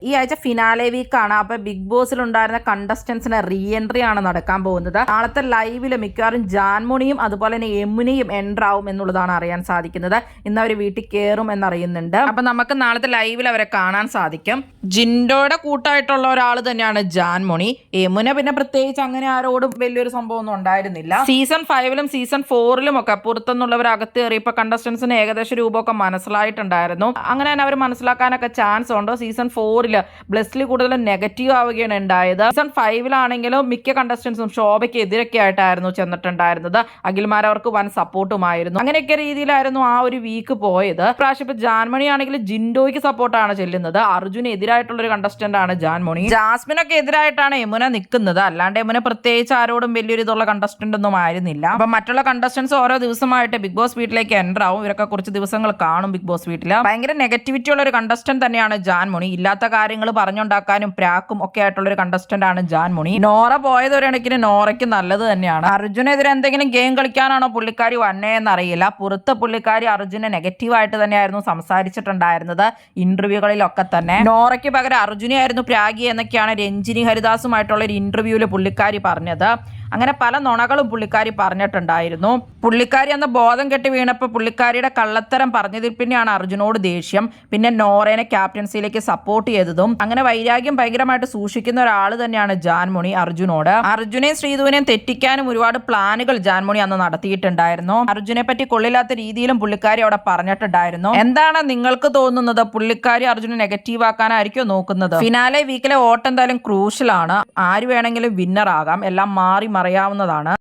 ഈ ആഴ്ച ഫിനാലെ വീക്കാണ്. അപ്പൊ ബിഗ് ബോസിൽ ഉണ്ടായിരുന്ന കണ്ടസ്റ്റൻസിന് റീ എൻട്രി ആണ് നടക്കാൻ പോകുന്നത്. നാളത്തെ ലൈവില് മിക്കവാറും ജാൻമോണിയും അതുപോലെ തന്നെ യമുനയും എൻട്രി ആവും എന്നുള്ളതാണ് അറിയാൻ സാധിക്കുന്നത്. ഇന്ന് അവർ വീട്ടിൽ കയറും എന്നറിയുന്നുണ്ട്. അപ്പൊ നമുക്ക് നാളത്തെ ലൈവിൽ അവരെ കാണാൻ സാധിക്കും. ജിൻഡോയുടെ കൂട്ടായിട്ടുള്ള ഒരാൾ തന്നെയാണ് ജാൻമോണി. യമുന പിന്നെ പ്രത്യേകിച്ച് അങ്ങനെ ആരോടും വലിയൊരു സംഭവം ഒന്നും ഉണ്ടായിരുന്നില്ല. സീസൺ 5ലും സീസൺ 4ലും ഒക്കെ പുറത്തുനിന്നുള്ളവർ അകത്ത് കയറിയപ്പോ കണ്ടസ്റ്റൻസിന് ഏകദേശം രൂപമൊക്കെ മനസ്സിലായിട്ടുണ്ടായിരുന്നു. അങ്ങനെ തന്നെ അവർ മനസ്സിലാക്കാനൊക്കെ ചാൻസ് ഉണ്ട്. സീസൺ 4 ബ്ലെസ്ലി കൂടുതൽ നെഗറ്റീവ് ആവുകയാണ് ഉണ്ടായത്. സീസൺ 5ലാണെങ്കിലും മിക്ക കണ്ടസ്റ്റൻസും ശോഭയ്ക്ക് എതിരൊക്കെ ആയിട്ടായിരുന്നു ചെന്നിട്ടുണ്ടായിരുന്നത്. അഖിൽമാർ അവർക്ക് വൻ സപ്പോർട്ടുമായിരുന്നു. അങ്ങനെയൊക്കെ രീതിയിലായിരുന്നു ആ ഒരു വീക്ക് പോയത്. പ്രാവശ്യം ഇപ്പൊ ജാൻമണി ആണെങ്കിൽ ജിൻഡോയ്ക്ക് സപ്പോർട്ടാണ് ചെല്ലുന്നത്. അർജുന് എതിരായിട്ടുള്ള ഒരു കണ്ടസ്റ്റന്റ് ആണ് ജാൻമണി. ജാസ്മിനൊക്കെ എതിരായിട്ടാണ് യമുന നിൽക്കുന്നത്. അല്ലാണ്ട് യമുന പ്രത്യേകിച്ച് ആരോടും വലിയൊരു ഇതുള്ള കണ്ടസ്റ്റന്റ് ഒന്നും ആയിരുന്നില്ല. അപ്പൊ മറ്റുള്ള കണ്ടസ്റ്റൻസ് ഓരോ ദിവസമായിട്ട് ബിഗ് ബോസ് വീട്ടിലേക്ക് എൻ്റർ ആവും. ഇവരൊക്കെ കുറച്ച് ദിവസങ്ങൾ കാണും ബിഗ് ബോസ് വീട്ടിൽ. ഭയങ്കര നെഗറ്റിവിറ്റി ഉള്ള ഒരു കണ്ടസ്റ്റന്റ് തന്നെയാണ് ജാൻമണി. ഇല്ലാത്ത കാര്യങ്ങൾ പറഞ്ഞുണ്ടാക്കാനും പ്രാക്കും ഒക്കെ ആയിട്ടുള്ള ഒരു കണ്ടസ്റ്റന്റ് ആണ് ജാൻമണി. നോറ പോയത് ഒരു കണക്കിന് നോറയ്ക്ക് നല്ലത് തന്നെയാണ്. അർജുനെതിരെ എന്തെങ്കിലും ഗെയിം കളിക്കാനാണോ പുള്ളിക്കാരി വന്നേന്ന് അറിയില്ല. പുറത്ത് പുള്ളിക്കാരി അർജുനെ നെഗറ്റീവായിട്ട് തന്നെയായിരുന്നു സംസാരിച്ചിട്ടുണ്ടായിരുന്നത് ഇന്റർവ്യൂകളിലൊക്കെ തന്നെ. നോറയ്ക്ക് പകരം അർജുനെയായിരുന്നു പ്രാഗി എന്നൊക്കെയാണ് രഞ്ജിനി ഹരിദാസുമായിട്ടുള്ള ഒരു ഇന്റർവ്യൂവിൽ പുള്ളിക്കാരി പറഞ്ഞത്. അങ്ങനെ പല നുണകളും പുള്ളിക്കാരി പറഞ്ഞിട്ടുണ്ടായിരുന്നു. പുള്ളിക്കാരി അന്ന് ബോധം കെട്ടി വീണപ്പോൾ പുള്ളിക്കാരിയുടെ കള്ളത്തരം പറഞ്ഞതിൽ പിന്നെയാണ് അർജുനോട് ദേഷ്യം. പിന്നെ നോറേനെ ക്യാപ്റ്റൻസിയിലേക്ക് സപ്പോർട്ട് ചെയ്തതും. അങ്ങനെ വൈരാഗ്യം ഭയങ്കരമായിട്ട് സൂക്ഷിക്കുന്ന ഒരാൾ തന്നെയാണ് ജാൻമണി അർജുനോട്. അർജുനെയും ശ്രീധുവിനെയും തെറ്റിക്കാനും ഒരുപാട് പ്ലാനുകൾ ജാൻമണി അന്ന് നടത്തിയിട്ടുണ്ടായിരുന്നു. അർജുനെ പറ്റി കൊള്ളില്ലാത്ത രീതിയിലും പുള്ളിക്കാരി അവിടെ പറഞ്ഞിട്ടുണ്ടായിരുന്നു. എന്താണ് നിങ്ങൾക്ക് തോന്നുന്നത്? പുള്ളിക്കാരി അർജുനെ നെഗറ്റീവ് ആക്കാനായിരിക്കും നോക്കുന്നത്? ഫിനാലെ വീക്കിലെ വോട്ട് എന്തായാലും ക്രൂഷ്യലാണ്. ആര് വേണമെങ്കിലും വിന്നർ ആകാം. എല്ലാം മാറി മറിയാവുന്നതാണ്.